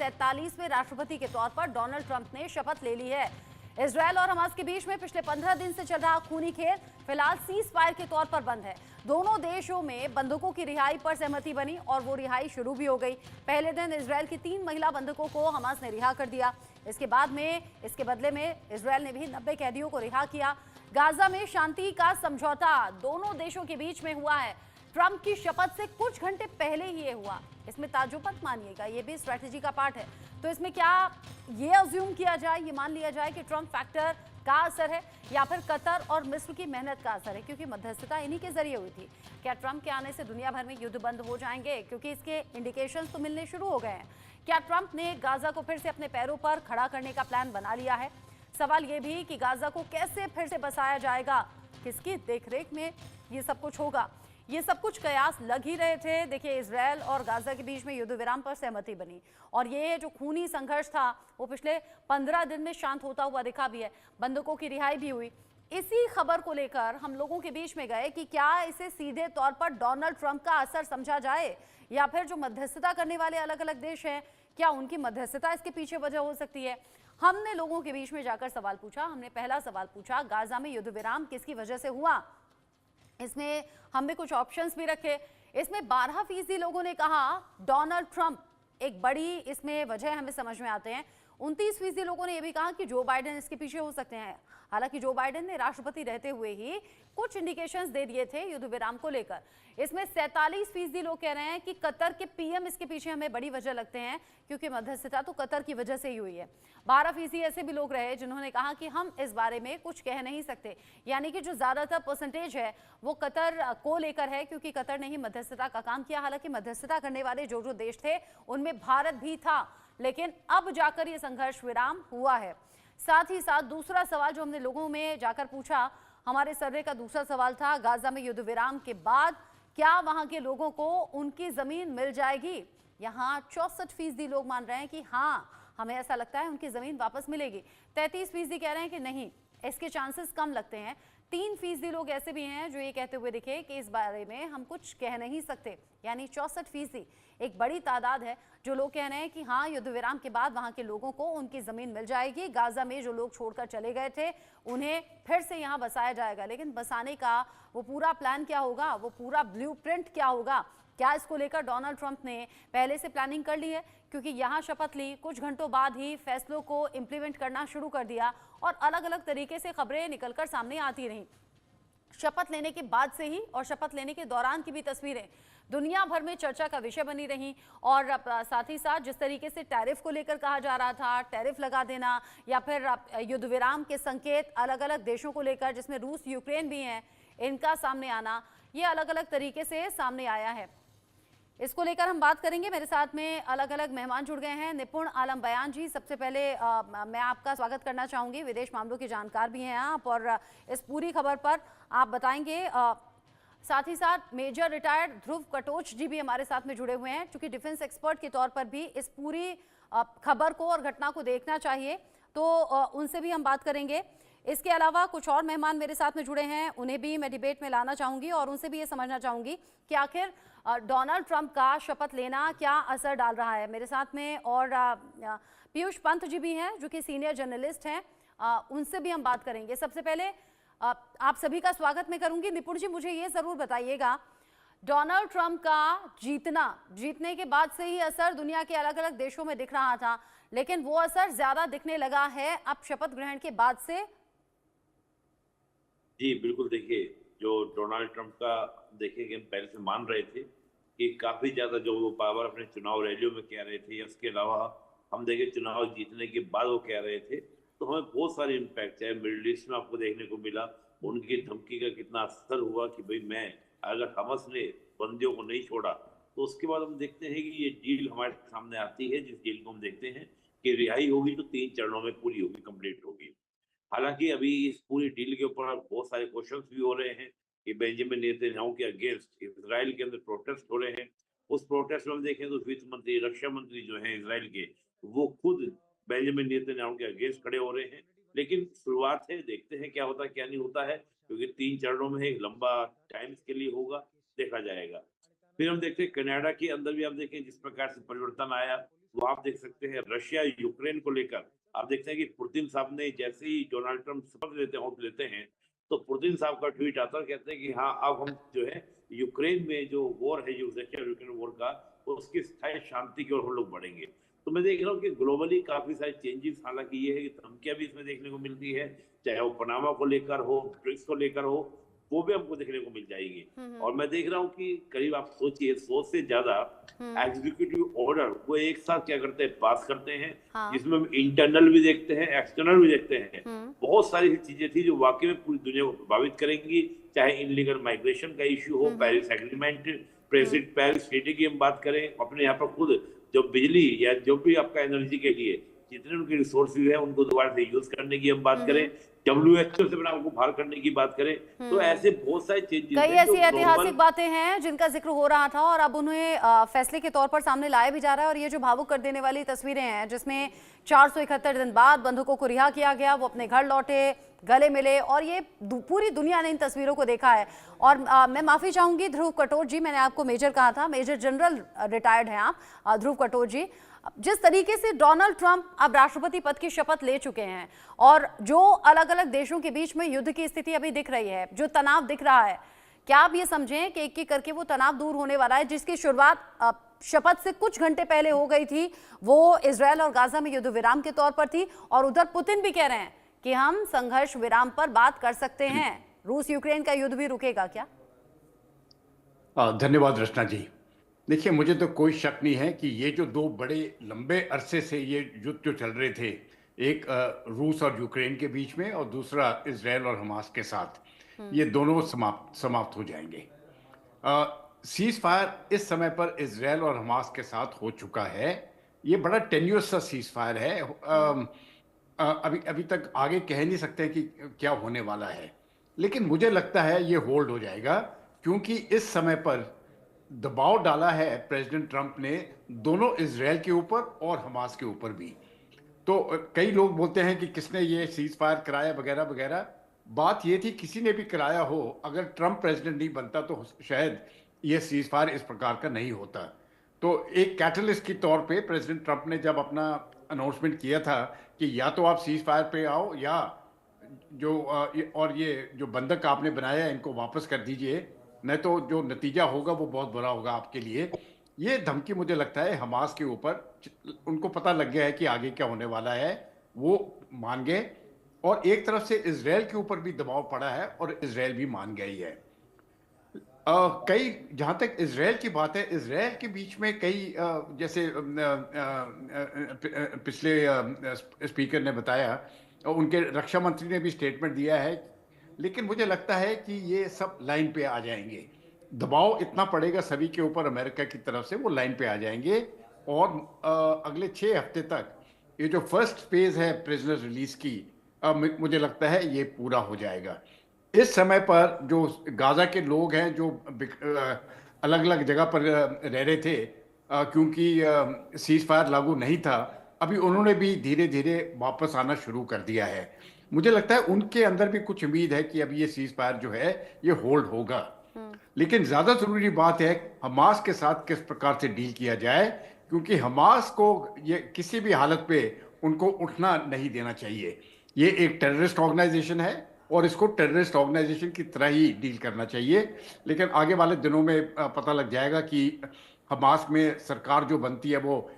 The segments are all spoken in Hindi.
47वें राष्ट्रपति के तौर पर डोनाल्ड ट्रंप ने शपथ ले ली है। इजरायल और हमास के बीच में पिछले 15 दिन से चल रहा खूनी खेल फिलहाल सीज फायर के तौर पर बंद है। दोनों देशों में बंधकों की रिहाई पर सहमति बनी और वो रिहाई शुरू भी हो गई। पहले दिन इजरायल की 3 महिला बंधकों को हमास ने रिहा कर दिया। इसके बदले में इजरायल ने भी 90 कैदियों को रिहा किया। गाजा में शांति का समझौता दोनों देशों के बीच में हुआ है। ट्रंप की शपथ से कुछ घंटे पहले ही ये हुआ। इसमें ताज्जुब मत मानिएगा, ये भी स्ट्रेटेजी का पार्ट है। तो इसमें क्या ये अज्यूम किया जाए, ये मान लिया जाए कि ट्रंप फैक्टर का असर है या फिर कतर और मिस्र की मेहनत का असर है, क्योंकि मध्यस्थता इन्हीं के जरिए हुई थी। क्या ट्रंप के आने से दुनिया भर में युद्ध बंद हो जाएंगे, क्योंकि इसके इंडिकेशंस तो मिलने शुरू हो गए हैं। क्या ट्रंप ने गाजा को फिर से अपने पैरों पर खड़ा करने का प्लान बना लिया है? सवाल ये भी कि गाजा को कैसे फिर से बसाया जाएगा, किसकी देखरेख में ये सब कुछ होगा। ये सब कुछ कयास लग ही रहे थे। देखिए, इजरायल और गाजा के बीच में युद्ध विराम पर सहमति बनी और ये जो खूनी संघर्ष था वो पिछले 15 दिन में शांत होता हुआ दिखा भी है। बंधकों की रिहाई भी हुई। इसी खबर को लेकर हम लोगों के बीच में गए कि क्या इसे सीधे तौर पर डोनाल्ड ट्रंप का असर समझा जाए या फिर जो मध्यस्थता करने वाले अलग अलग देश हैं, क्या उनकी मध्यस्थता इसके पीछे वजह हो सकती है। हमने लोगों के बीच में जाकर सवाल पूछा। हमने पहला सवाल पूछा, गाजा में युद्ध विराम किसकी वजह से हुआ। इसमें हमने कुछ ऑप्शंस भी रखे। इसमें 12% लोगों ने कहा डोनाल्ड ट्रंप एक बड़ी इसमें वजह हमें समझ में आते हैं। 29% लोगों ने यह भी कहा कि जो बाइडेन इसके पीछे हो सकते हैं। हालांकि जो बाइडेन ने राष्ट्रपति रहते हुए ही कुछ इंडिकेशंस दे दिए थे युद्ध विराम को लेकर। इसमें 47% लोग कह रहे हैं कि कतर के पीएम इसके पीछे हमें बड़ी वजह लगते हैं, क्योंकि मध्यस्थता तो कतर की वजह से ही हुई है। 12% ऐसे भी लोग रहे जिन्होंने कहा कि हम इस बारे में कुछ कह नहीं सकते, यानी कि जो ज्यादातर परसेंटेज है वो कतर को लेकर है, क्योंकि कतर ने ही मध्यस्थता का काम किया। हालांकि मध्यस्थता करने वाले जो देश थे उनमें भारत भी था, लेकिन अब जाकर ये संघर्ष विराम हुआ है। साथ ही साथ दूसरा सवाल जो हमने लोगों में जाकर पूछा, हमारे सर्वे का दूसरा सवाल था, गाजा में युद्ध विराम के बाद क्या वहां के लोगों को उनकी जमीन मिल जाएगी। यहाँ 64% लोग मान रहे हैं कि हाँ, हमें ऐसा लगता है उनकी जमीन वापस मिलेगी। 33% कह रहे हैं कि नहीं, इसके चांसेस कम लगते हैं। 3% लोग ऐसे भी हैं जो ये कहते हुए दिखे कि इस बारे में हम कुछ कह नहीं सकते, यानी 64%। एक बड़ी तादाद है जो लोग कह रहे हैं कि हाँ, युद्ध विराम के बाद वहां के लोगों को उनकी जमीन मिल जाएगी। गाजा में जो लोग छोड़कर चले गए थे उन्हें फिर से यहाँ बसाया जाएगा। लेकिन बसाने का वो पूरा प्लान क्या होगा, वो पूरा ब्लूप्रिंट क्या होगा, क्या इसको लेकर डोनाल्ड ट्रंप ने पहले से प्लानिंग कर ली है? क्योंकि यहाँ शपथ ली, कुछ घंटों बाद ही फैसलों को इंप्लीमेंट करना शुरू कर दिया और अलग अलग तरीके से खबरें निकलकर सामने आती रहीं। शपथ लेने के बाद से ही और शपथ लेने के दौरान की भी तस्वीरें दुनिया भर में चर्चा का विषय बनी रही। और साथ ही साथ जिस तरीके से टैरिफ को लेकर कहा जा रहा था, टैरिफ लगा देना या फिर युद्ध विराम के संकेत अलग अलग देशों को लेकर, जिसमें रूस यूक्रेन भी हैं, इनका सामने आना, ये अलग अलग तरीके से सामने आया है। इसको लेकर हम बात करेंगे। मेरे साथ में अलग अलग मेहमान जुड़ गए हैं। निपुण आलम बयान जी, सबसे पहले मैं आपका स्वागत करना चाहूंगी। विदेश मामलों के जानकार भी हैं आप और इस पूरी खबर पर आप बताएंगे। साथ ही साथ मेजर रिटायर्ड ध्रुव कटोच जी भी हमारे साथ में जुड़े हुए हैं, क्योंकि डिफेंस एक्सपर्ट के तौर पर भी इस पूरी खबर को और घटना को देखना चाहिए, तो उनसे भी हम बात करेंगे। इसके अलावा कुछ और मेहमान मेरे साथ में जुड़े हैं, उन्हें भी मैं डिबेट में लाना चाहूंगी और उनसे भी ये समझना चाहूंगी कि आखिर डोनाल्ड ट्रंप का शपथ लेना क्या असर डाल रहा है। मेरे साथ में और पीयूष पंत जी भी हैं जो कि सीनियर जर्नलिस्ट हैं, उनसे भी हम बात करेंगे। सबसे पहले आप सभी का स्वागत मैं करूंगी। निपुण जी, मुझे ये जरूर बताइएगा, डोनाल्ड ट्रंप का जीतने के बाद से ही असर दुनिया के अलग अलग देशों में दिख रहा था, लेकिन वो असर ज्यादा दिखने लगा है अब शपथ ग्रहण के बाद से। जी बिल्कुल, देखिए जो डोनाल्ड ट्रंप का देखिए कि हम पहले से मान रहे थे कि काफी ज्यादा जो वो पावर अपने चुनाव रैलियों में कह रहे थे, इसके अलावा हम देखें चुनाव जीतने के बाद वो कह रहे थे, तो हमें बहुत सारे इम्पैक्ट चाहे मिडिल ईस्ट में आपको देखने को मिला, उनकी धमकी का कितना असर हुआ कि भाई मैं अगर हमस ने बंदियों को नहीं छोड़ा, तो उसके बाद हम देखते हैं कि ये डील हमारे सामने आती है, जिस डील को हम देखते हैं कि रिहाई होगी तो 3 चरणों में पूरी होगी, कंप्लीट होगी। हालांकि अभी इस पूरी डील के ऊपर बहुत सारे क्वेश्चंस भी हो रहे हैं कि बेंजामिन नेतन्याहू के अगेंस्ट इजराइल के अंदर प्रोटेस्ट हो रहे हैं। उस प्रोटेस्ट में हम देखें तो वित्त मंत्री, रक्षा मंत्री जो हैं इजराइल के, वो खुद बेंजामिन नेतन्याहू के अगेंस्ट खड़े हो रहे हैं। लेकिन शुरुआत है, देखते हैं क्या होता है क्या नहीं होता है, क्योंकि 3 चरणों में एक लंबा टाइम के लिए होगा, देखा जाएगा। फिर हम देखते हैं कनाडा के अंदर भी आप देखें जिस प्रकार से परिवर्तन आया, वो आप देख सकते हैं रशिया यूक्रेन को लेकर आप देखते हैं कि पुतिन साहब ने जैसे ही डोनाल्ड ट्रंप शपथ लेते हैं तो पुतिन साहब का ट्वीट आता है, कहते हैं कि हाँ अब हम जो है यूक्रेन में जो वॉर है, जो रशिया यूक्रेन वॉर का, उसकी स्थायी शांति की ओर हम लोग बढ़ेंगे। तो मैं देख रहा हूँ कि ग्लोबली काफी सारे चेंजेस, हालांकि ये है कि धमकियां भी इसमें देखने को मिलती है, चाहे वो पनामा को लेकर हो, ब्रिक्स को लेकर हो, वो भी हमको देखने को मिल जाएगी। और मैं देख रहा हूँ कि करीब आप सोचिए 100 से ज्यादा एग्जीक्यूटिव ऑर्डर वो एक साथ क्या करते हैं, पास करते हैं। हाँ। जिसमें हम इंटरनल भी देखते हैं, एक्सटर्नल भी देखते हैं। बहुत सारी चीजें थी जो वाकई में पूरी दुनिया को प्रभावित करेंगी, चाहे इनलीगल माइग्रेशन का इश्यू हो, पेरिस एग्रीमेंट, पेरिस ट्रीटी की हम बात करें, अपने यहाँ पर खुद जो बिजली या जो भी आपका एनर्जी के लिए जितने उनके रिसोर्सेज है उनको दोबारा से यूज करने की हम बात करें, WHO से बना उनको बाहर करने की बात करें, तो ऐसे बहुत सारे चेंजेस कई ऐसी ऐतिहासिक बातें हैं जिनका जिक्र हो रहा था और अब उन्हें फैसले के तौर पर सामने लाया भी जा रहा है। और ये जो भावुक कर देने वाली तस्वीरें हैं जिसमें 471 दिन बाद बंधुकों को रिहा किया गया, वो अपने घर लौटे, गले मिले, और ये पूरी दुनिया ने इन तस्वीरों को देखा है। और मैं माफी चाहूंगी ध्रुव कटोच जी, मैंने आपको मेजर कहा था, मेजर जनरल रिटायर्ड हैं आप ध्रुव कटोच जी। जिस तरीके से डोनाल्ड ट्रंप अब राष्ट्रपति पद की शपथ ले चुके हैं और जो अलग अलग देशों के बीच में युद्ध की स्थिति अभी दिख रही है, जो तनाव दिख रहा है, क्या आप ये समझें कि एक एक करके वो तनाव दूर होने वाला है जिसकी शुरुआत शपथ से कुछ घंटे पहले हो गई थी, वो इजरायल और गाजा में युद्ध विराम के तौर पर थी, और उधर पुतिन भी कह रहे हैं कि हम संघर्ष विराम पर बात कर सकते हैं, रूस यूक्रेन का युद्ध भी रुकेगा क्या? धन्यवाद रचना जी। देखिए, मुझे तो कोई शक नहीं है कि ये जो दो बड़े लंबे अरसे से ये युद्ध जो चल रहे थे, एक रूस और यूक्रेन के बीच में और दूसरा इजरायल और हमास के साथ, ये दोनों समाप्त हो जाएंगे। सीज फायर इस समय पर इजरायल और हमास के साथ हो चुका है। ये बड़ा टेन्यूअस सा सीज फायर है। अभी तक आगे कह नहीं सकते कि क्या होने वाला है, लेकिन मुझे लगता है ये होल्ड हो जाएगा, क्योंकि इस समय पर दबाव डाला है प्रेसिडेंट ट्रंप ने दोनों इजरायल के ऊपर और हमास के ऊपर भी। तो कई लोग बोलते हैं कि किसने ये सीज फायर कराया वगैरह वगैरह। बात ये थी, किसी ने भी कराया हो, अगर ट्रंप प्रेसिडेंट नहीं बनता तो शायद ये सीज फायर इस प्रकार का नहीं होता। तो एक कैटलिस्ट के तौर पे प्रेसिडेंट ट्रंप ने जब अपना अनाउंसमेंट किया था कि या तो आप सीज फायर पे आओ, या और ये जो बंधक आपने बनाया है इनको वापस कर दीजिए, नहीं तो जो नतीजा होगा वो बहुत बुरा होगा आपके लिए। ये धमकी मुझे लगता है हमास के ऊपर, उनको पता लग गया है कि आगे क्या होने वाला है, वो मान गए। और एक तरफ से इजरायल के ऊपर भी दबाव पड़ा है और इजरायल भी मान गई है। कई, जहां तक इजरायल की बात है, इजरायल के बीच में कई जैसे पिछले स्पीकर ने बताया, उनके रक्षा मंत्री ने भी स्टेटमेंट दिया है, लेकिन मुझे लगता है कि ये सब लाइन पे आ जाएंगे। दबाव इतना पड़ेगा सभी के ऊपर अमेरिका की तरफ से, वो लाइन पे आ जाएंगे। और अगले 6 हफ्ते तक ये जो फर्स्ट फेज है प्रिजनर रिलीज की, मुझे लगता है ये पूरा हो जाएगा। इस समय पर जो गाजा के लोग हैं जो अलग अलग जगह पर रह रहे थे, क्योंकि सीज फायर लागू नहीं था, अभी उन्होंने भी धीरे धीरे वापस आना शुरू कर दिया है। मुझे लगता है उनके अंदर भी कुछ उम्मीद है कि अब ये सीज फायर जो है ये होल्ड होगा। लेकिन ज्यादा जरूरी बात है हमास के साथ किस प्रकार से डील किया जाए, क्योंकि हमास को ये किसी भी हालत पे उनको उठना नहीं देना चाहिए। ये एक टेररिस्ट ऑर्गेनाइजेशन है और इसको टेररिस्ट ऑर्गेनाइजेशन की तरह ही डील करना चाहिए। लेकिन आगे वाले दिनों में पता लग जाएगा कि हमास में सरकार जो बनती है, वो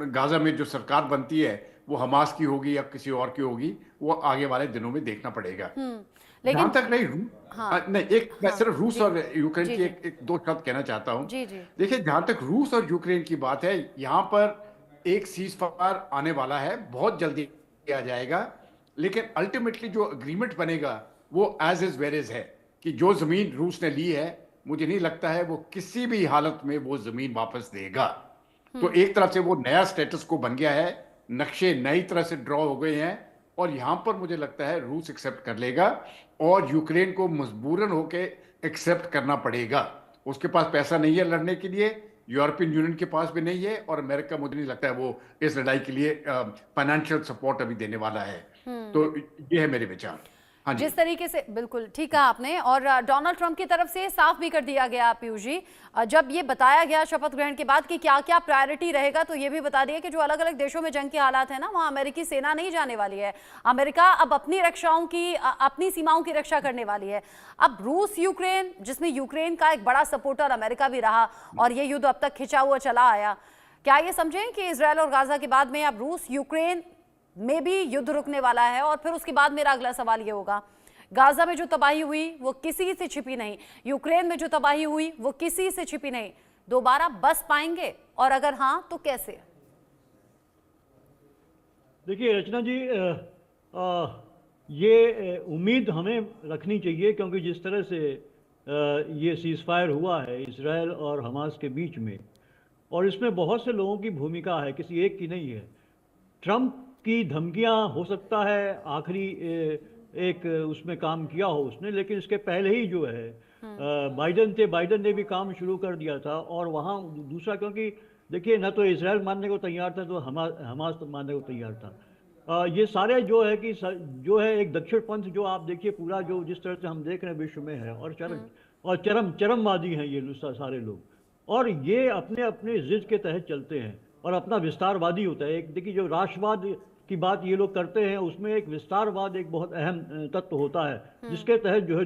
गाजा में जो सरकार बनती है वो हमास की होगी या किसी और की होगी, वो आगे वाले दिनों में देखना पड़ेगा। लेकिन जहां तक नहीं, मैं सिर्फ रूस और यूक्रेन की एक दो शब्द कहना चाहता हूं। देखिए, जहां तक रूस और यूक्रेन की बात है, यहाँ पर एक सीज फायर आने वाला है, बहुत जल्दी आ जाएगा। लेकिन अल्टीमेटली जो अग्रीमेंट बनेगा वो एज इज वेर इज है, कि जो जमीन रूस ने ली है, मुझे नहीं लगता है वो किसी भी हालत में वो जमीन वापस देगा। तो एक तरफ से वो नया स्टेटस को बन गया है, नक्शे नई तरह से ड्रॉ हो गए हैं, और यहां पर मुझे लगता है रूस एक्सेप्ट कर लेगा और यूक्रेन को मजबूरन होके एक्सेप्ट करना पड़ेगा। उसके पास पैसा नहीं है लड़ने के लिए, यूरोपियन यूनियन के पास भी नहीं है, और अमेरिका, मुझे नहीं लगता है वो इस लड़ाई के लिए फाइनेंशियल सपोर्ट अभी देने वाला है। तो ये है मेरे विचार। हाँ जी। जिस तरीके से, बिल्कुल ठीक कहा आपने, और डोनाल्ड ट्रंप की तरफ से साफ भी कर दिया गया पीयूष जी, जब ये बताया गया शपथ ग्रहण के बाद कि क्या क्या प्रायोरिटी रहेगा, तो ये भी बता दिया कि जो अलग अलग देशों में जंग के हालात है ना, वहां अमेरिकी सेना नहीं जाने वाली है। अमेरिका अब अपनी रक्षाओं की, अपनी सीमाओं की रक्षा करने वाली है। अब रूस यूक्रेन, जिसमें यूक्रेन का एक बड़ा सपोर्टर अमेरिका भी रहा और ये युद्ध अब तक खिंचा हुआ चला आया, क्या ये समझें कि इजरायल और गाजा के बाद में अब रूस यूक्रेन में भी युद्ध रुकने वाला है? और फिर उसके बाद मेरा अगला सवाल ये होगा, गाजा में जो तबाही हुई वो किसी से छिपी नहीं, यूक्रेन में जो तबाही हुई वो किसी से छिपी नहीं, दोबारा बस पाएंगे, और अगर हाँ तो कैसे? देखिए रचना जी, ये उम्मीद हमें रखनी चाहिए, क्योंकि जिस तरह से ये सीज फायर हुआ है इसराइल और हमास के बीच में, और इसमें बहुत से लोगों की भूमिका है, किसी एक की नहीं है। ट्रंप की धमकियां हो सकता है आखिरी एक उसमें काम किया हो उसने, लेकिन इसके पहले ही जो है बाइडन ने भी काम शुरू कर दिया था। और वहाँ दूसरा, क्योंकि देखिए न तो इसराइल मानने को तैयार था, तो हमास तो मानने को तैयार था। ये सारे जो है कि जो है एक दक्षिण पंथ, जो आप देखिए पूरा जो जिस तरह से हम देख रहे हैं विश्व में है, और चरमवादी हैं ये सारे लोग, और ये अपने अपने जिद के तहत चलते हैं और अपना विस्तारवादी होता है। एक देखिए जो राष्ट्रवाद की बात ये लोग करते हैं, उसमें एक विस्तारवाद एक बहुत अहम तत्व होता है, जिसके तहत जो है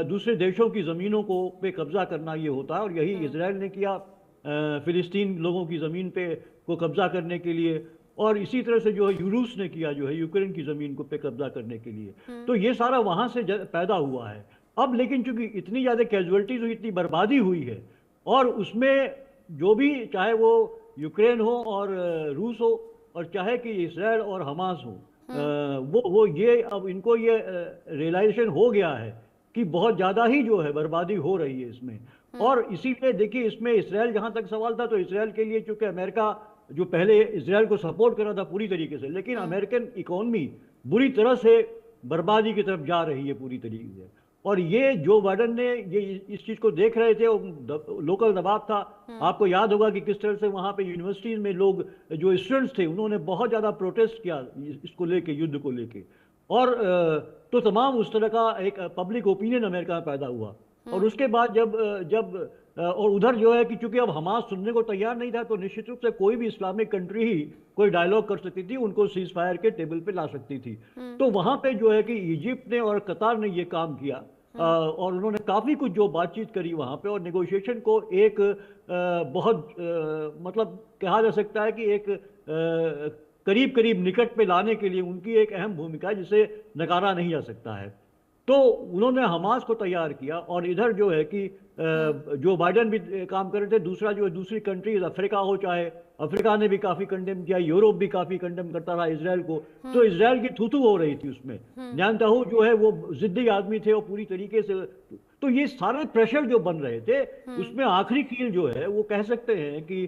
दूसरे देशों की ज़मीनों को पे कब्जा करना ये होता है। और यही इसराइल ने किया फिलिस्तीन लोगों की ज़मीन पे को कब्जा करने के लिए, और इसी तरह से जो है रूस ने किया जो है यूक्रेन की ज़मीन को पे कब्जा करने के लिए। तो ये सारा वहाँ से पैदा हुआ है। अब लेकिन चूंकि इतनी ज़्यादा कैजुअलिटीज हुई, इतनी बर्बादी हुई है, और उसमें जो भी, चाहे वो यूक्रेन हो और रूस हो, और चाहे कि इसराइल और हमास हो, वो ये अब इनको ये रियलाइजेशन हो गया है कि बहुत ज़्यादा ही जो है बर्बादी हो रही है इसमें। और इसीलिए देखिए इसमें इसराइल, जहाँ तक सवाल था, तो इसराइल के लिए चूंकि अमेरिका जो पहले इसराइल को सपोर्ट कर रहा था पूरी तरीके से, लेकिन अमेरिकन इकोनॉमी बुरी तरह से बर्बादी की तरफ जा रही है पूरी तरीके से। और ये जो बाइडन ने ये इस चीज को देख रहे थे, लोकल दबाव था। आपको याद होगा कि किस तरह से वहां पे यूनिवर्सिटीज में लोग जो स्टूडेंट्स थे उन्होंने बहुत ज्यादा प्रोटेस्ट किया इसको लेके, युद्ध को लेके, और तो तमाम उस तरह का एक पब्लिक ओपिनियन अमेरिका में पैदा हुआ। और उसके बाद जब और उधर जो है कि चूंकि अब हमास सुनने को तैयार नहीं था, तो निश्चित रूप से कोई भी इस्लामिक कंट्री ही कोई डायलॉग कर सकती थी, उनको सीज फायर के टेबल पे ला सकती थी। तो वहां पे जो है कि इजिप्ट ने और कतार ने ये काम किया, और उन्होंने काफ़ी कुछ जो बातचीत करी वहाँ पे, और नेगोशिएशन को एक बहुत मतलब कहा जा सकता है कि एक करीब करीब निकट पे लाने के लिए उनकी एक अहम भूमिका है, जिसे नकारा नहीं जा सकता है। तो उन्होंने हमास को तैयार किया, और इधर जो है कि जो बाइडन भी काम कर रहे थे, दूसरा जो दूसरी कंट्रीज, अफ्रीका हो, चाहे अफ्रीका ने भी काफी कंडेम किया, यूरोप भी काफी कंडेम करता रहा इसराइल को। तो इसराइल की थूथू हो रही थी उसमें। नेतन्याहू जो है वो जिद्दी आदमी थे, वो पूरी तरीके से। तो ये सारे प्रेशर जो बन रहे थे, उसमें आखिरी कील जो है वो कह सकते हैं कि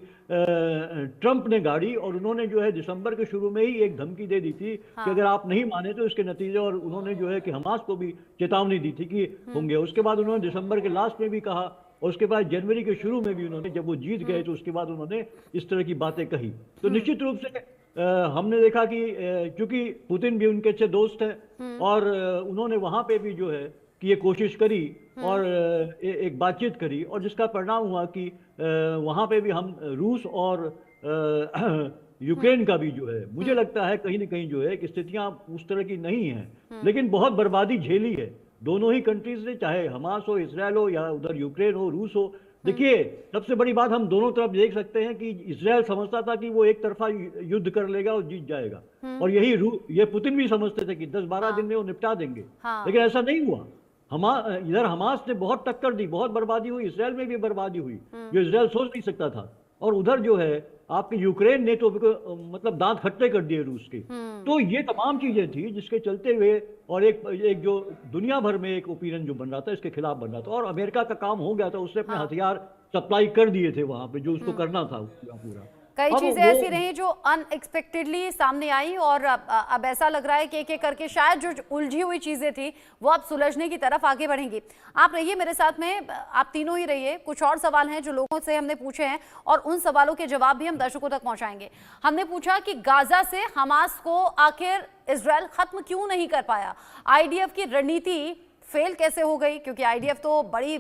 ट्रंप ने गाड़ी, और उन्होंने जो है दिसंबर के शुरू में ही एक धमकी दे दी थी कि अगर आप नहीं माने तो इसके नतीजे, और उन्होंने जो है कि हमास को भी चेतावनी दी थी कि होंगे। उसके बाद उन्होंने दिसंबर के लास्ट में भी कहा, और उसके बाद जनवरी के शुरू में भी उन्होंने, जब वो जीत गए तो उसके बाद उन्होंने इस तरह की बातें कही। तो निश्चित रूप से हमने देखा कि चूंकि पुतिन भी उनके अच्छे दोस्त हैं, और उन्होंने वहां पे भी जो है कि ये कोशिश करी और एक बातचीत करी, और जिसका परिणाम हुआ कि वहां पे भी हम रूस और यूक्रेन का भी जो है, मुझे लगता है कहीं ना कहीं जो है कि स्थितियां उस तरह की नहीं है, लेकिन बहुत बर्बादी झेली है दोनों ही कंट्रीज ने, चाहे हमास हो, इसराइल हो, या उधर यूक्रेन हो, रूस हो। देखिए सबसे बड़ी बात हम दोनों तरफ देख सकते हैं कि इसराइल समझता था कि वो एक तरफा युद्ध कर लेगा और जीत जाएगा, और ये पुतिन भी समझते थे कि 10-12 दिन में वो निपटा देंगे। लेकिन ऐसा नहीं हुआ। इधर हमास ने बहुत टक्कर दी, बहुत बर्बादी हुई, इसराइल में भी बर्बादी हुई जो इसराइल सोच नहीं सकता था। और उधर जो है आपके यूक्रेन ने तो मतलब दांत खट्टे कर दिए रूस के। तो ये तमाम चीजें थी जिसके चलते हुए, और एक जो दुनिया भर में एक ओपिनियन जो बन रहा था इसके खिलाफ बन रहा था, और अमेरिका का काम हो गया था, उसने अपने हथियार सप्लाई कर दिए थे वहां पे जो उसको करना था पूरा। कई अब चीजें वो- ऐसी रही जो अनएक्सपेक्टेडली सामने आई और अब ऐसा लग रहा है कि एक एक करके शायद जो उलझी हुई चीजें थी वो अब सुलझने की तरफ आगे बढ़ेंगी। आप रहिए मेरे साथ में, आप तीनों ही रहिए। कुछ और सवाल हैं जो लोगों से हमने पूछे हैं और उन सवालों के जवाब भी हम दर्शकों तक पहुंचाएंगे। हमने पूछा कि गाजा से हमास को आखिर इजराइल खत्म क्यों नहीं कर पाया, आईडीएफ की रणनीति फेल कैसे हो गई, क्योंकि आईडीएफ तो बड़ी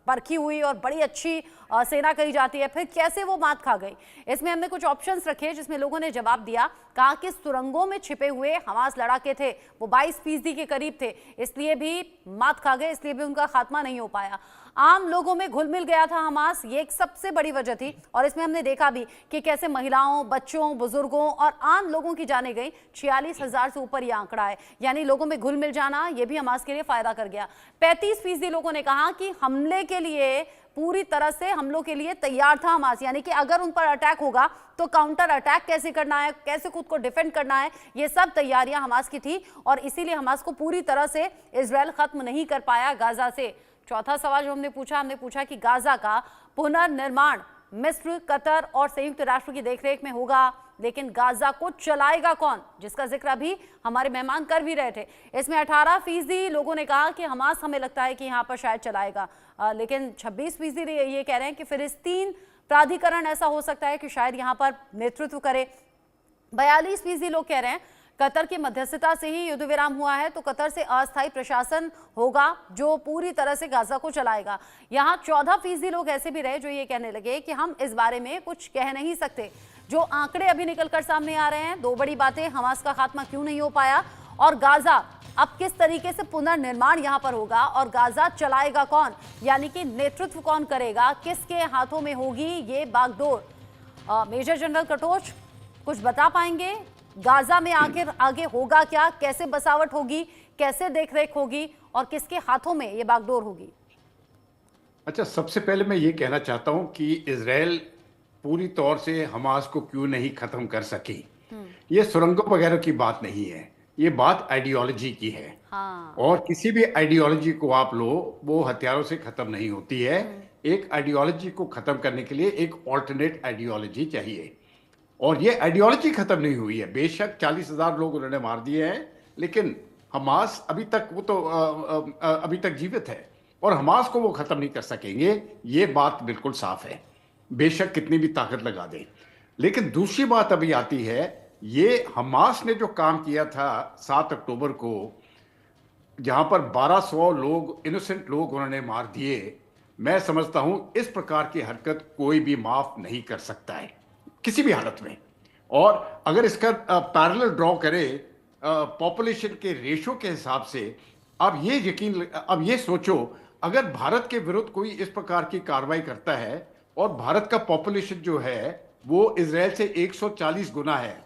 परखी हुई और बड़ी अच्छी सेना कही जाती है, फिर कैसे वो मात खा गई। इसमें हमने कुछ ऑप्शंस रखे जिसमें लोगों ने जवाब दिया, कहा कि सुरंगों में छिपे हुए हमास लड़ाके थे, वो 22% के करीब थे, इसलिए भी मात खा गए, इसलिए भी उनका खात्मा नहीं हो पाया। आम लोगों में घुल मिल गया था हमास, ये एक सबसे बड़ी वजह थी। और इसमें हमने देखा भी कि कैसे महिलाओं, बच्चों, बुजुर्गों और आम लोगों की जाने गई। 46,000 से ऊपर ये आंकड़ा है, यानी लोगों में घुल मिल जाना ये भी हमास के लिए फायदा कर गया। 35% लोगों ने कहा कि हमले के लिए पूरी तरह से हमलों के लिए तैयार था हमास, यानी कि अगर उन पर अटैक होगा तो काउंटर अटैक कैसे करना है, कैसे खुद को डिफेंड करना है, ये सब तैयारियां हमास की थी और इसीलिए हमास को पूरी तरह से इजराइल खत्म नहीं कर पाया गाजा से। चौथा सवाल जो हमने पूछा कि गाजा का पुनर्निर्माण मिस्र, कतर और संयुक्त राष्ट्र की देखरेख में होगा, लेकिन गाजा को चलाएगा कौन, जिसका जिक्र अभी हमारे मेहमान कर भी रहे थे। इसमें 18% लोगों ने कहा कि हमास हमें लगता है कि यहाँ पर शायद चलाएगा, लेकिन 26% ये कह रहे हैं कि फिलिस्तीन प्राधिकरण ऐसा हो सकता है कि शायद यहाँ पर नेतृत्व करे। 42% लोग कह रहे हैं कतर की मध्यस्थता से ही युद्ध विराम हुआ है, तो कतर से अस्थायी प्रशासन होगा जो पूरी तरह से गाजा को चलाएगा। यहाँ 14% लोग ऐसे भी रहे जो ये कहने लगे कि हम इस बारे में कुछ कह नहीं सकते। जो आंकड़े अभी निकलकर सामने आ रहे हैं, दो बड़ी बातें, हमास का खात्मा क्यों नहीं हो पाया और गाजा अब किस तरीके से पुनर्निर्माण यहाँ पर होगा और गाजा चलाएगा कौन, यानी कि नेतृत्व कौन करेगा, किसके हाथों में होगी ये बागडोर। मेजर जनरल कटोच कुछ बता पाएंगे गाजा में आखिर आगे होगा क्या, कैसे बसावट होगी, कैसे देखरेख होगी और किसके हाथों में ये बागडोर होगी? अच्छा, सबसे पहले मैं ये कहना चाहता हूं कि इजराइल पूरी तौर से हमास को क्यों नहीं खत्म कर सकी। ये सुरंगों वगैरह की बात नहीं है, ये बात आइडियोलॉजी की है। हाँ। और किसी भी आइडियोलॉजी को आप लो, वो हथियारों से खत्म नहीं होती है। एक आइडियोलॉजी को खत्म करने के लिए एक ऑल्टरनेट आइडियोलॉजी चाहिए और ये आइडियोलॉजी खत्म नहीं हुई है। बेशक 40,000 लोग उन्होंने मार दिए हैं, लेकिन हमास अभी तक वो तो अभी तक जीवित है और हमास को वो खत्म नहीं कर सकेंगे, ये बात बिल्कुल साफ है, बेशक कितनी भी ताकत लगा दें। लेकिन दूसरी बात अभी आती है, ये हमास ने जो काम किया था 7 अक्टूबर को, जहां पर 1200 लोग, इनोसेंट लोग उन्होंने मार दिए, मैं समझता हूं इस प्रकार की हरकत कोई भी माफ नहीं कर सकता है किसी भी हालत में। और अगर इसका पैरेलल ड्रॉ करे पॉपुलेशन के रेशो के हिसाब से, अब ये सोचो, अगर भारत के विरुद्ध कोई इस प्रकार की कार्रवाई करता है और भारत का पॉपुलेशन जो है वो इजराइल से 140 गुना है,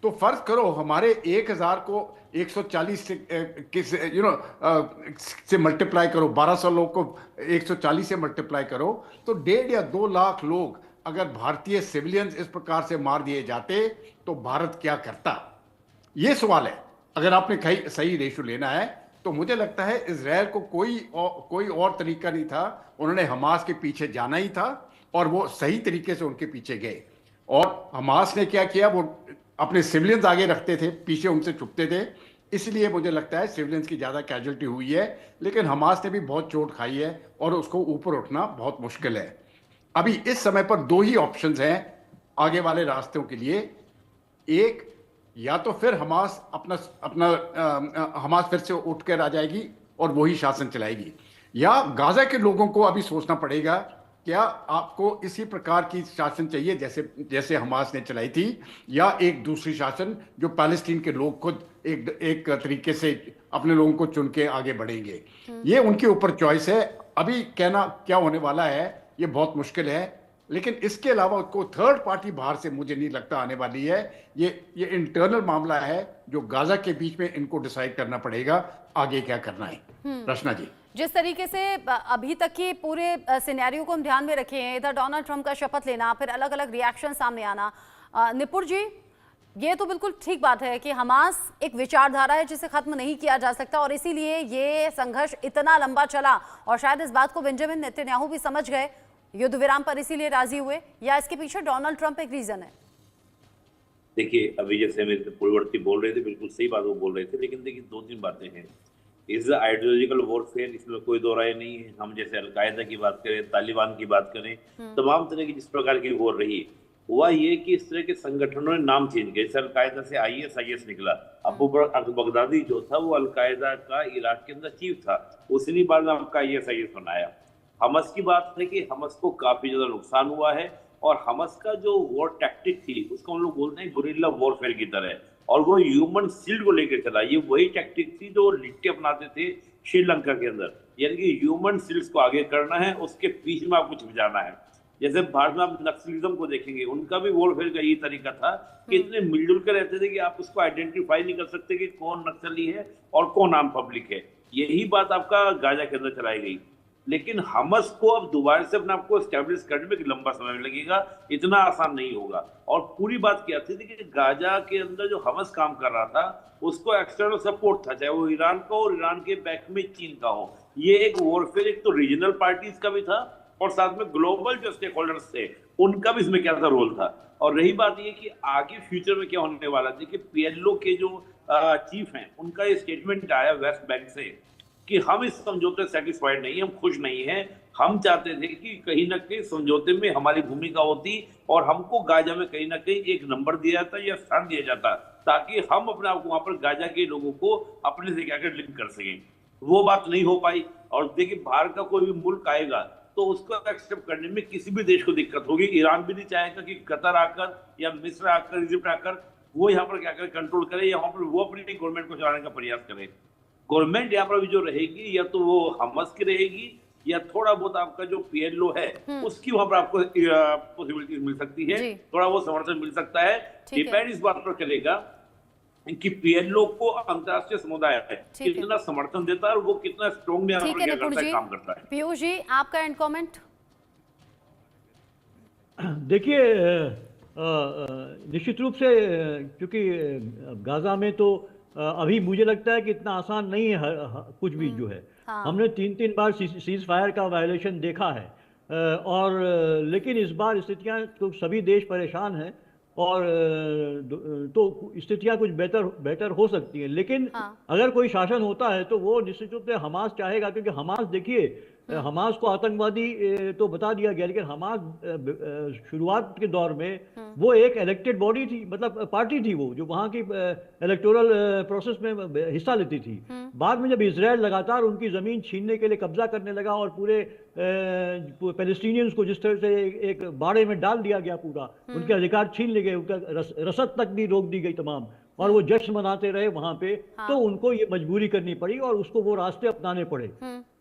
तो फर्ज करो हमारे 1000 को 140 से मल्टीप्लाई करो, 1200 लोग को 140 से मल्टीप्लाई करो, तो 1.5 या 2 लाख लोग अगर भारतीय सिविलियंस इस प्रकार से मार दिए जाते तो भारत क्या करता, ये सवाल है। अगर आपने सही रेशो लेना है तो मुझे लगता है इजराइल को कोई और तरीका नहीं था, उन्होंने हमास के पीछे जाना ही था और वो सही तरीके से उनके पीछे गए। और हमास ने क्या किया, वो अपने सिविलियंस आगे रखते थे, पीछे उनसे छुपते थे, इसलिए मुझे लगता है सिविलियंस की ज़्यादा कैजुअल्टी हुई है। लेकिन हमास ने भी बहुत चोट खाई है और उसको ऊपर उठना बहुत मुश्किल है। अभी इस समय पर 2 ही ऑप्शंस हैं आगे वाले रास्तों के लिए। एक, या तो फिर हमास हमास फिर से उठकर आ जाएगी और वही शासन चलाएगी, या गाजा के लोगों को अभी सोचना पड़ेगा, क्या आपको इसी प्रकार की शासन चाहिए जैसे हमास ने चलाई थी, या एक दूसरी शासन जो पैलेस्टीन के लोग खुद एक तरीके से अपने लोगों को चुन के आगे बढ़ेंगे। ये उनके ऊपर चॉइस है। अभी कहना क्या होने वाला है ये बहुत मुश्किल है, लेकिन इसके अलावा को थर्ड पार्टी बाहर से मुझे नहीं लगता आने वाली है। ये इंटरनल मामला है जो गाजा के बीच में इनको डिसाइड करना पड़ेगा आगे क्या करना है। रचना जी, जिस तरीके से अभी तक की पूरे सिनेरियो को हम ध्यान में रखे हैं, इधर डोनाल्ड ट्रंप का शपथ लेना, फिर अलग अलग रिएक्शन सामने आना, निपुर जी ये तो बिल्कुल ठीक बात है कि हमास एक विचारधारा है जिसे खत्म नहीं किया जा सकता और इसीलिए ये संघर्ष इतना लंबा चला और शायद इस बात को बेंजामिन नेतन्याहू भी समझ गए युद्ध विराम पर इसीलिए राजी हुए या इसके पीछे डोनाल्ड ट्रंप एक रीजन है? देखिए, अभी जैसे मेरे पूर्ववर्ती बोल रहे थे, बिल्कुल सही बात वो बोल रहे थे, लेकिन देखिए 2-3 बातें हैं। इज आइडियोलॉजिकल वॉरफेयर, इसमें कोई दो राय नहीं है। हम जैसे अलकायदा की बात करें, तालिबान की बात करें, तमाम तरह की जिस प्रकार की वॉर रही, हुआ ये कि इस तरह के संगठनों ने नाम चेंज किया। जैसे अलकायदा से ISIS निकला। अबू बकर बगदादी जो था वो अलकायदा का इराक के अंदर चीफ था, उसने बाद में आपका ISIS बनाया। हमस की बात है कि हमस को काफी ज्यादा नुकसान हुआ है, और हमस का जो वॉर टैक्टिक थी उसको हम लोग बोलते हैं गुरिल्ला वॉरफेयर की तरह, और वो ह्यूमन शील्ड को लेकर चला। ये वही टैक्टिक थी जो लिट्टे अपनाते थे श्रीलंका के अंदर, यानी कि ह्यूमन शील्ड्स को आगे करना है, उसके बीच में आपको छिपजाना है। जैसे भारत में आप नक्सलिज्म को देखेंगे, उनका भी वॉरफेयर का यही तरीका था कि इतने मिलजुल कर रहते थे कि आप उसको आइडेंटिफाई नहीं कर सकते कि कौन नक्सली है और कौन आम पब्लिक है। यही बात आपका गाजा के अंदर चलाई गई। लेकिन हमस को अब दोबारा से अपने आपको एस्टेब्लिश करने में लंबा समय लगेगा, इतना आसान नहीं होगा। और पूरी बात क्या थी कि गाजा के अंदर जो हमस काम कर रहा था उसको एक्सटर्नल सपोर्ट था, चाहे वो ईरान का हो और ईरान के बैक में चीन का हो। ये एक वॉरफेयर एक तो रीजनल पार्टीज का भी था, और साथ में ग्लोबल जो स्टेक होल्डर्स थे उनका भी इसमें क्या था रोल था। और रही बात ये कि आगे फ्यूचर में क्या होने वाला था कि PLO के जो चीफ हैं उनका ये स्टेटमेंट आया वेस्ट बैंक से कि हम इस समझौते से सेटिस्फाइड नहीं, हम खुश नहीं हैं। हम चाहते थे कि कहीं ना कहीं समझौते में हमारी भूमिका होती और हमको गाजा में कहीं ना कहीं एक नंबर दिया जाता या स्थान दिया जाता, ताकि हम अपने आप को वहां पर गाजा के लोगों को अपने से क्या कर लिंक कर सकें। वो बात नहीं हो पाई। और देखिए, बाहर का कोई भी मुल्क आएगा तो उसको एक्सेप्ट करने में किसी भी देश को दिक्कत होगी। ईरान भी नहीं चाहेगा कि कतर आकर या मिस्र आकर, इजिप्ट आकर वो यहाँ पर क्या करे, कंट्रोल करे, यहाँ पर वो अपनी गवर्नमेंट को चलाने का प्रयास करे। गवर्नमेंट यहाँ पर भी जो रहेगी या तो वो हमस की रहेगी या थोड़ा बहुत आपका जो PLO है उसकी वहां पर आपको पॉसिबिलिटीज मिल सकती है, थोड़ा वो समर्थन मिल सकता है। डिपेंड इस बात पर करेगा कि PLO को अंतर्राष्ट्रीय समुदाय कितना समर्थन देता है और वो कितना स्ट्रॉन्गली काम करता है। पीयूष जी, आपका एंड कमेंट। देखिए, निश्चित रूप से क्योंकि गाजा में तो अभी मुझे लगता है कि इतना आसान नहीं है कुछ भी जो है। हमने 3 बार सीज फायर का वायलेशन देखा है, और लेकिन इस बार स्थितियां तो सभी देश परेशान हैं, और तो स्थितियां कुछ बेहतर हो सकती हैं। लेकिन अगर कोई शासन होता है तो वो निश्चित रूप से हमास चाहेगा, क्योंकि हमास देखिए, हमास को आतंकवादी तो बता दिया गया, लेकिन हमास शुरुआत के दौर में वो एक इलेक्टेड बॉडी थी, मतलब पार्टी थी वो, जो वहाँ की इलेक्टोरल प्रोसेस में हिस्सा लेती थी। बाद में जब इजराइल लगातार उनकी जमीन छीनने के लिए कब्जा करने लगा और पूरे पैलेस्टीनियंस को जिस तरह से एक बाड़े में डाल दिया गया, पूरा उनके अधिकार छीन लिए गए, उनका रसद तक भी रोक दी गई तमाम, और वो जश्न मनाते रहे वहां पे, तो उनको ये मजबूरी करनी पड़ी और उसको वो रास्ते अपनाने पड़े।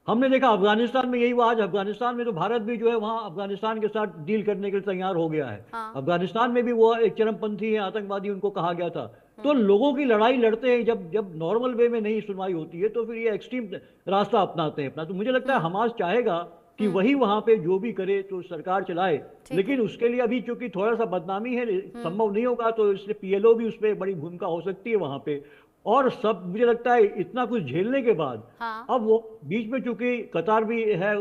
हमने देखा अफगानिस्तान में यही हुआ। आज अफगानिस्तान में तो भारत भी जो है वहां अफगानिस्तान के साथ डील करने के लिए तैयार हो गया है। अफगानिस्तान में भी वो एक चरमपंथी है, आतंकवादी उनको कहा गया था। तो लोगों की लड़ाई लड़ते हैं, जब नॉर्मल वे में नहीं सुनवाई होती है तो फिर ये एक्सट्रीम रास्ता अपनाते हैं अपना। तो मुझे लगता है हमास चाहेगा कि वही वहां पे जो भी करे तो सरकार चलाए, लेकिन उसके लिए अभी चूंकि थोड़ा सा बदनामी है, संभव नहीं होगा, तो इसलिए PLO भी उसमें बड़ी भूमिका हो सकती है वहां पे। और सब मुझे लगता है इतना कुछ झेलने के बाद अब वो बीच में चूंकि कतार भी है,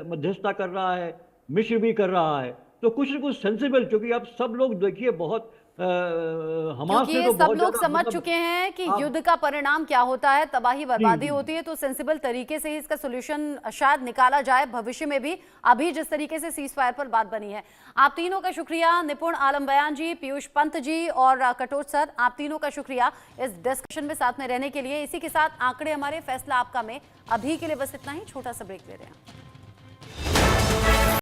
मध्यस्थता कर रहा है, मिस्र भी कर रहा है, तो कुछ न कुछ सेंसिबल, क्योंकि अब सब लोग देखिए बहुत हमास में तो सब लोग समझ चुके हैं कि युद्ध का परिणाम क्या होता है, तबाही बर्बादी होती है, तो सेंसिबल तरीके से ही इसका सॉल्यूशन शायद निकाला जाए भविष्य में भी। अभी जिस तरीके से सीज फायर पर बात बनी है, आप तीनों का शुक्रिया, निपुण आलम बयान जी, पीयूष पंत जी और कटोच सर, आप तीनों का शुक्रिया इस डिस्कशन में साथ में रहने के लिए। इसी के साथ आंकड़े हमारे फैसला आपका में अभी के लिए बस इतना ही, छोटा सा ब्रेक ले रहे हैं।